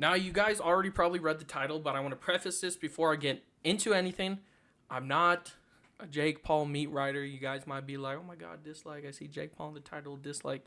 Now, you guys already probably read the title, but I want to preface this before I get into anything. I'm not a Jake Paul meat writer. You guys might be like, oh my God, dislike. I see Jake Paul in the title, dislike.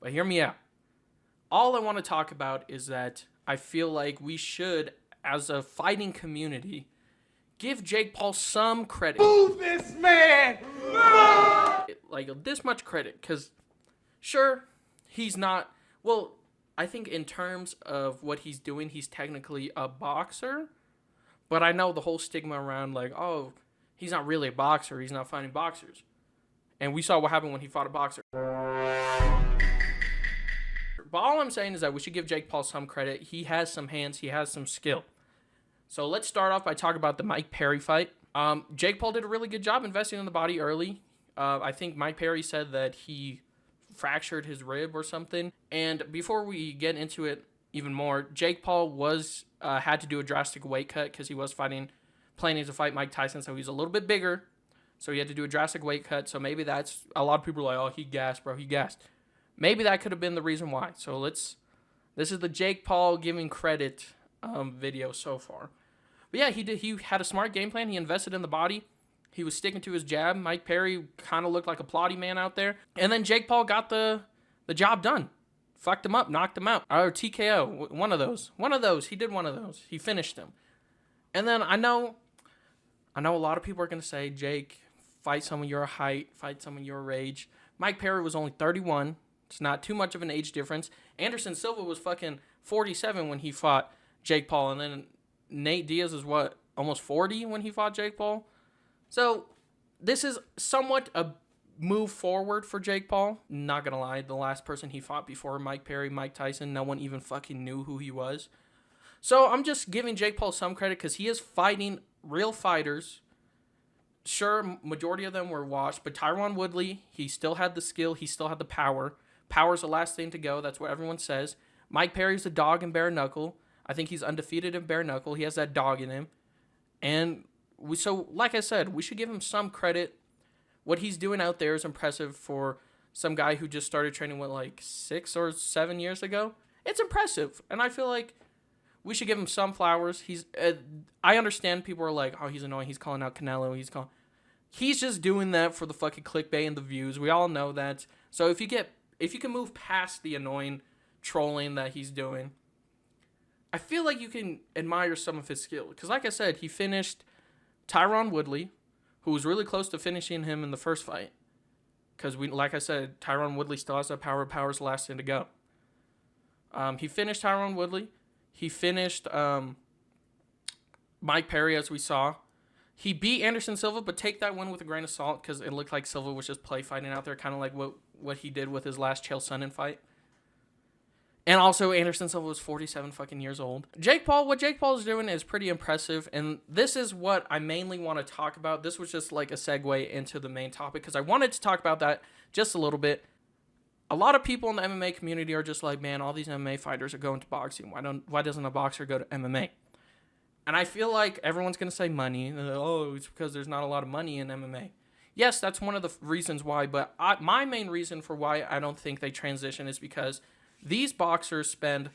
But hear me out. All I want to talk about is that I feel like we should, as a fighting community, give Jake Paul some credit. Move this man! Like, this much credit. Because, sure, he's not... Well, I think in terms of what he's doing, he's technically a boxer. But I know the whole stigma around, like, oh, he's not really a boxer. He's not fighting boxers. And we saw what happened when he fought a boxer. But all I'm saying is that we should give Jake Paul some credit. He has some hands. He has some skill. So let's start off by talking about the Mike Perry fight. Jake Paul did a really good job investing in the body early. I think Mike Perry said that he fractured his rib or something. And before we get into it even more, Jake Paul had to do a drastic weight cut because he was planning to fight Mike Tyson, so he's a little bit bigger. So he had to do a drastic weight cut. So maybe that's, a lot of people are like, oh, he gassed, bro, he gassed. Maybe that could have been the reason why. So this is the Jake Paul giving credit video so far. But yeah, he had a smart game plan. He invested in the body. He was sticking to his jab. Mike Perry kind of looked like a plotty man out there. And then Jake Paul got the job done. Fucked him up, knocked him out. Or TKO, one of those. He did one of those. He finished him. And then I know a lot of people are going to say, Jake, fight someone your height, fight someone your age. Mike Perry was only 31. It's not too much of an age difference. Anderson Silva was fucking 47 when he fought Jake Paul. And then Nate Diaz is almost 40 when he fought Jake Paul. So this is somewhat a move forward for Jake Paul. Not going to lie, the last person he fought before Mike Perry, Mike Tyson, no one even fucking knew who he was. So I'm just giving Jake Paul some credit because he is fighting real fighters. Sure, majority of them were washed, but Tyron Woodley, he still had the skill, he still had the power. Power's the last thing to go. That's what everyone says. Mike Perry's a dog in bare knuckle. I think he's undefeated in bare knuckle. He has that dog in him. And like I said, we should give him some credit. What he's doing out there is impressive for some guy who just started training, 6 or 7 years ago? It's impressive. And I feel like we should give him some flowers. I understand people are like, oh, he's annoying. He's calling out Canelo. He's just doing that for the fucking clickbait and the views. We all know that. So if you can move past the annoying trolling that he's doing, I feel like you can admire some of his skill. Because like I said, he finished Tyron Woodley, who was really close to finishing him in the first fight. Because, like I said, Tyron Woodley still has that power. Power's the last thing to go. He finished Tyron Woodley. He finished Mike Perry, as we saw. He beat Anderson Silva, but take that one with a grain of salt because it looked like Silva was just play fighting out there, kind of like what he did with his last Chael Sonnen fight. And also, Anderson Silva was 47 fucking years old. What Jake Paul is doing is pretty impressive, and this is what I mainly want to talk about. This was just like a segue into the main topic, because I wanted to talk about that just a little bit. A lot of people in the MMA community are just like, man, all these MMA fighters are going to boxing. Why doesn't a boxer go to MMA? And I feel like everyone's going to say money. Oh, it's because there's not a lot of money in MMA. Yes, that's one of the reasons why, but my main reason for why I don't think they transition is because these boxers spend,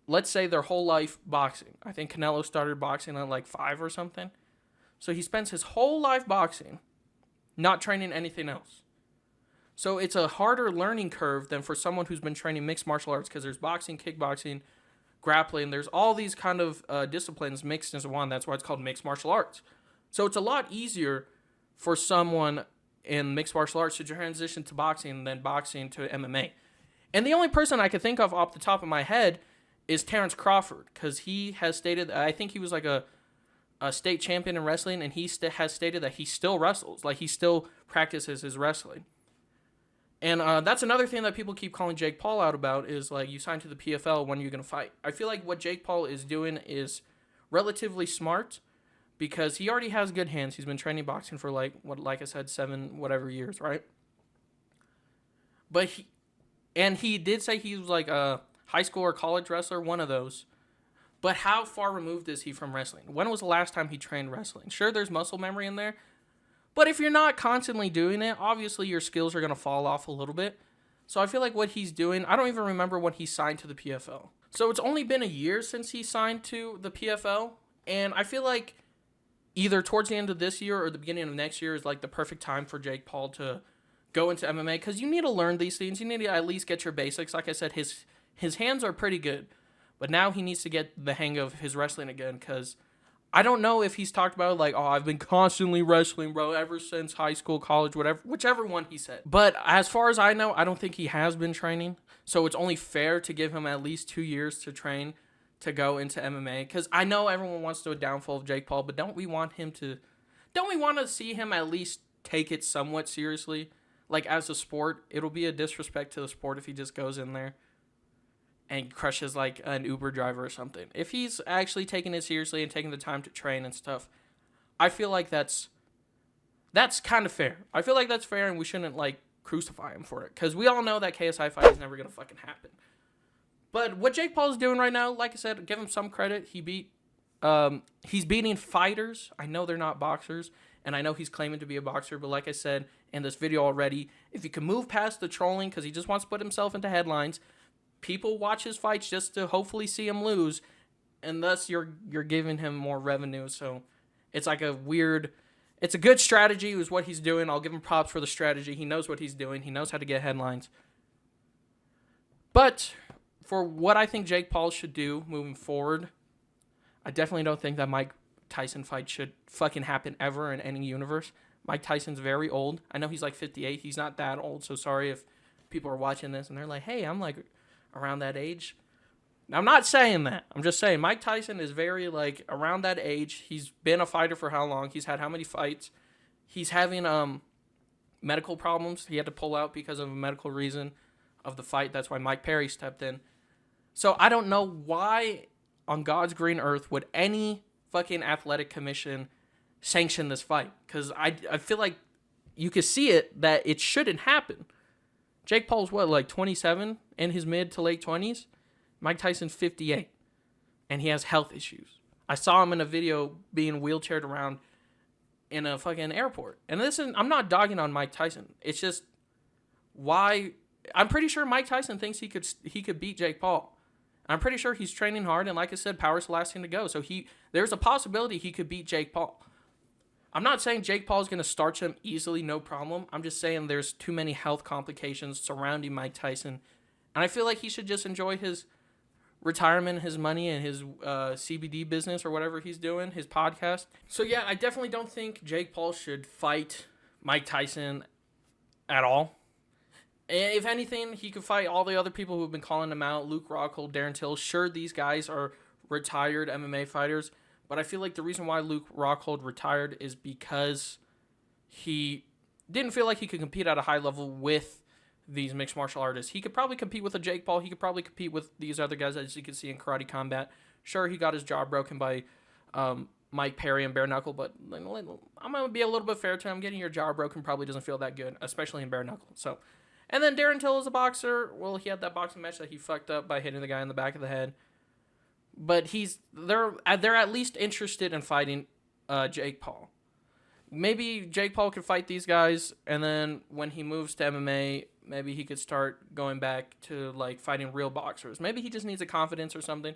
let's say, their whole life boxing. I think Canelo started boxing at 5 or something. So he spends his whole life boxing, not training anything else. So it's a harder learning curve than for someone who's been training mixed martial arts, because there's boxing, kickboxing, grappling. There's all these kind of disciplines mixed into one. That's why it's called mixed martial arts. So it's a lot easier for someone in mixed martial arts to transition to boxing than boxing to MMA. And the only person I could think of off the top of my head is Terrence Crawford, because he has stated, I think he was like a state champion in wrestling, and he has stated that he still wrestles, like he still practices his wrestling. And that's another thing that people keep calling Jake Paul out about is, like, you signed to the PFL, when are you going to fight? I feel like what Jake Paul is doing is relatively smart, because he already has good hands. He's been training boxing for, like I said, 7 whatever years, right? But he did say he was like a high school or college wrestler, one of those. But how far removed is he from wrestling? When was the last time he trained wrestling? Sure, there's muscle memory in there, but if you're not constantly doing it, obviously your skills are going to fall off a little bit. So I feel like what he's doing, I don't even remember when he signed to the PFL. So it's only been a year since he signed to the PFL, and I feel like either towards the end of this year or the beginning of next year is like the perfect time for Jake Paul to go into MMA, because you need to learn these things. You need to at least get your basics. Like I said, his hands are pretty good, but now he needs to get the hang of his wrestling again, because I don't know if he's talked about like, oh, I've been constantly wrestling, bro, ever since high school, college, whatever, whichever one he said. But as far as I know, I don't think he has been training. So it's only fair to give him at least 2 years to train to go into MMA. Because I know everyone wants to a downfall of Jake Paul, but don't we want to see him at least take it somewhat seriously? Like, as a sport, it'll be a disrespect to the sport if he just goes in there and crushes like an Uber driver or something. If he's actually taking it seriously and taking the time to train and stuff, I feel like that's kind of fair. I feel like that's fair, and we shouldn't like crucify him for it, because we all know that KSI fight is never gonna fucking happen. But what Jake Paul is doing right now, like I said, give him some credit. He's beating fighters. I know they're not boxers, and I know he's claiming to be a boxer, but like I said in this video already, if you can move past the trolling, because he just wants to put himself into headlines, people watch his fights just to hopefully see him lose, and thus you're giving him more revenue. So it's like it's a good strategy is what he's doing. I'll give him props for the strategy. He knows what he's doing. He knows how to get headlines. But for what I think Jake Paul should do moving forward, I definitely don't think that Mike Tyson fight should fucking happen ever in any universe. Mike Tyson's very old. I know he's like 58. He's not that old, so sorry if people are watching this and they're like, hey, I'm like around that age. Now, I'm not saying that. I'm just saying Mike Tyson is very like around that age. He's been a fighter for how long? He's had how many fights? He's having medical problems. He had to pull out because of a medical reason of the fight. That's why Mike Perry stepped in. So I don't know why on God's green earth would any fucking athletic commission sanction this fight, because I feel like you could see it that it shouldn't happen. Jake Paul's what, like 27 in his mid to late 20s? Mike Tyson's 58, and he has health issues. I saw him in a video being wheelchaired around in a fucking airport. And listen, I'm not dogging on Mike Tyson. It's just why I'm pretty sure Mike Tyson thinks he could beat Jake Paul. I'm pretty sure he's training hard, and like I said, power's the last thing to go. So there's a possibility he could beat Jake Paul. I'm not saying Jake Paul is going to starch him easily, no problem. I'm just saying there's too many health complications surrounding Mike Tyson. And I feel like he should just enjoy his retirement, his money, and his CBD business or whatever he's doing, his podcast. So yeah, I definitely don't think Jake Paul should fight Mike Tyson at all. If anything, he could fight all the other people who've been calling him out, Luke Rockhold, Darren Till. Sure, these guys are retired MMA fighters, but I feel like the reason why Luke Rockhold retired is because he didn't feel like he could compete at a high level with these mixed martial artists. He could probably compete with a Jake Paul. He could probably compete with these other guys, as you can see in Karate Combat. Sure, he got his jaw broken by Mike Perry and Bare Knuckle, but I'm going to be a little bit fair to him. Getting your jaw broken probably doesn't feel that good, especially in Bare Knuckle. So, and then Darren Till is a boxer. Well, he had that boxing match that he fucked up by hitting the guy in the back of the head. But they're at least interested in fighting Jake Paul. Maybe Jake Paul could fight these guys, and then when he moves to MMA, maybe he could start going back to like fighting real boxers. Maybe he just needs a confidence or something,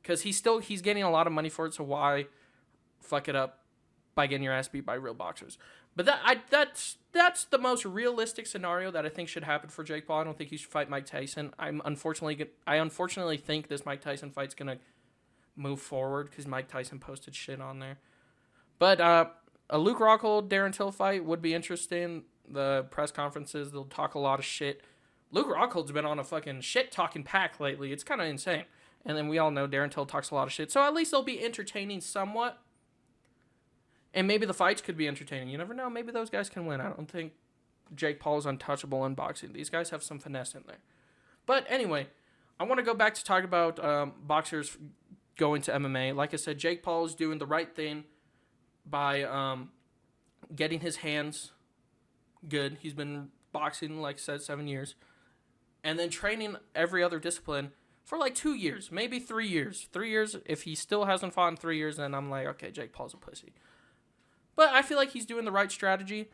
because he's getting a lot of money for it. So why fuck it up by getting your ass beat by real boxers? But that's the most realistic scenario that I think should happen for Jake Paul. I don't think he should fight Mike Tyson. I unfortunately think this Mike Tyson fight's gonna move forward because Mike Tyson posted shit on there. But a Luke Rockhold, Darren Till fight would be interesting. The press conferences, they'll talk a lot of shit. Luke Rockhold's been on a fucking shit-talking pack lately. It's kind of insane. And then we all know Darren Till talks a lot of shit. So at least they'll be entertaining somewhat. And maybe the fights could be entertaining. You never know. Maybe those guys can win. I don't think Jake Paul is untouchable in boxing. These guys have some finesse in there. But anyway, I want to go back to talk about boxers going to MMA. Like I said, Jake Paul is doing the right thing by getting his hands good. He's been boxing, like I said, 7 years. And then training every other discipline for like 2 years, maybe 3 years. 3 years, if he still hasn't fought in 3 years, then I'm like, okay, Jake Paul's a pussy. But I feel like he's doing the right strategy.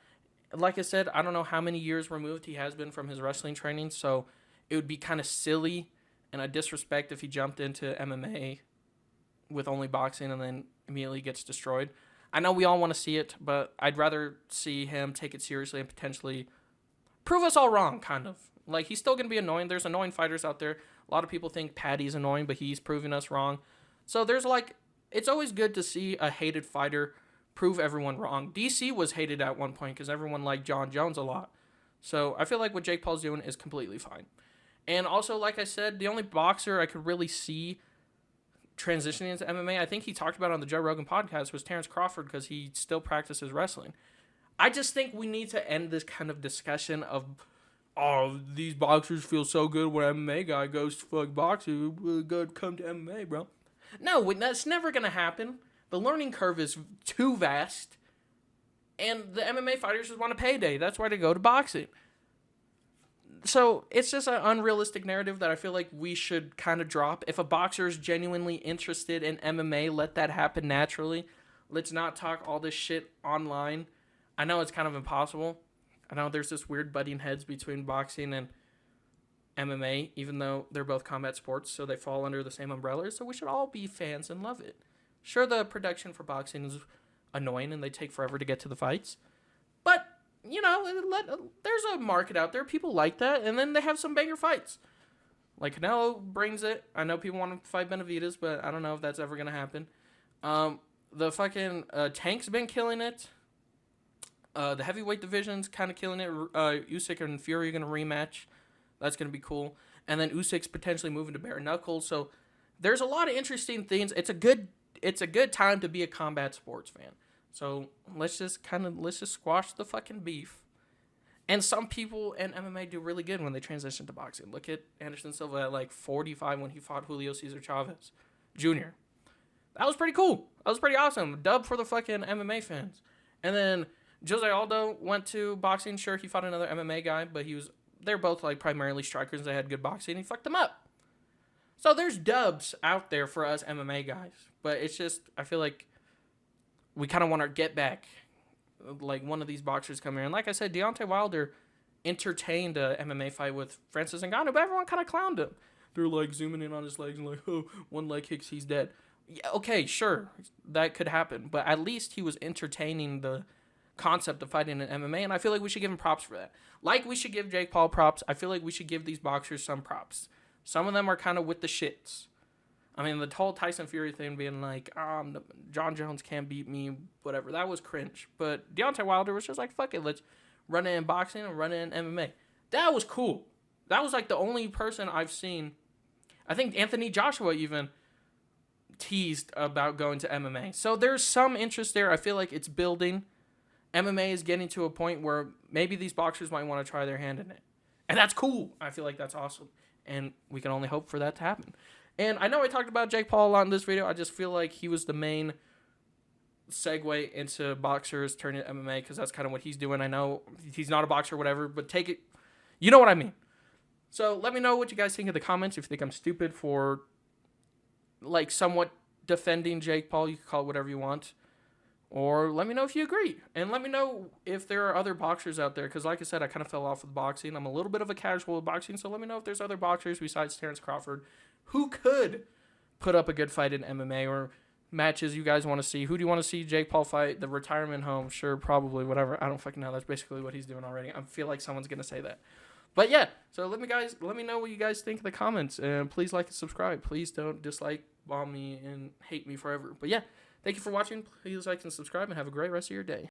Like I said, I don't know how many years removed he has been from his wrestling training, so it would be kind of silly and I disrespect if he jumped into MMA with only boxing and then immediately gets destroyed. I know we all want to see it, but I'd rather see him take it seriously and potentially prove us all wrong, kind of. Like, he's still going to be annoying. There's annoying fighters out there. A lot of people think Paddy's annoying, but he's proving us wrong. So there's like, it's always good to see a hated fighter prove everyone wrong. DC was hated at one point because everyone liked John Jones a lot. So I feel like what Jake Paul's doing is completely fine. And also, like I said, the only boxer I could really see transitioning into MMA, I think he talked about on the Joe Rogan podcast, was Terrence Crawford because he still practices wrestling. I just think we need to end this kind of discussion of, oh, these boxers feel so good when an MMA guy goes to fuck boxing. Good, come to MMA, bro. No, that's never going to happen. The learning curve is too vast. And the MMA fighters just want a payday. That's why they go to boxing. So it's just an unrealistic narrative that I feel like we should kind of drop. If a boxer is genuinely interested in MMA, let that happen naturally. Let's not talk all this shit online. I know it's kind of impossible. I know there's this weird butting heads between boxing and MMA, even though they're both combat sports, so they fall under the same umbrella. So we should all be fans and love it. Sure, the production for boxing is annoying and they take forever to get to the fights. But, you know, there's a market out there. People like that, and then they have some banger fights. Like, Canelo brings it. I know people want to fight Benavidez, but I don't know if that's ever going to happen. The fucking Tank's been killing it. The heavyweight division's kind of killing it. Usyk and Fury are going to rematch. That's going to be cool. And then Usyk's potentially moving to bare knuckles. So there's a lot of interesting things. It's a good time to be a combat sports fan. So let's just squash the fucking beef. And some people in MMA do really good when they transition to boxing. Look at Anderson Silva at like 45 when he fought Julio Cesar Chavez Jr. That was pretty cool. That was pretty awesome. Dub for the fucking MMA fans. And then Jose Aldo went to boxing. Sure, he fought another MMA guy, but they're both like primarily strikers. They had good boxing. He fucked them up. So there's dubs out there for us MMA guys. But it's just, I feel like we kind of want to get back. Like one of these boxers come here. And like I said, Deontay Wilder entertained a MMA fight with Francis Ngannou, but everyone kind of clowned him. They're like zooming in on his legs and like, oh, one leg kicks, he's dead. Yeah, okay, sure, that could happen. But at least he was entertaining the concept of fighting in MMA, and I feel like we should give him props for that. Like we should give Jake Paul props, I feel like we should give these boxers some props. Some of them are kind of with the shits. I mean, the whole Tyson Fury thing being like, John Jones can't beat me, whatever. That was cringe. But Deontay Wilder was just like, fuck it, let's run it in boxing and run it in MMA. That was cool. That was like the only person I've seen. I think Anthony Joshua even teased about going to MMA. So there's some interest there. I feel like it's building. MMA is getting to a point where maybe these boxers might want to try their hand in it. And that's cool. I feel like that's awesome. And we can only hope for that to happen. And I know I talked about Jake Paul a lot in this video. I just feel like he was the main segue into boxers turning to MMA because that's kind of what he's doing. I know he's not a boxer or whatever, but take it. You know what I mean. So let me know what you guys think in the comments. If you think I'm stupid for like somewhat defending Jake Paul, you can call it whatever you want. Or let me know if you agree. And let me know if there are other boxers out there. Because like I said, I kind of fell off with boxing. I'm a little bit of a casual with boxing. So let me know if there's other boxers besides Terrence Crawford who could put up a good fight in MMA or matches you guys want to see. Who do you want to see Jake Paul fight? The retirement home? Sure, probably, whatever. I don't fucking know. That's basically what he's doing already. I feel like someone's going to say that. But yeah, so let me know what you guys think in the comments. And please like and subscribe. Please don't dislike, bomb me, and hate me forever. But yeah. Thank you for watching. Please like and subscribe and have a great rest of your day.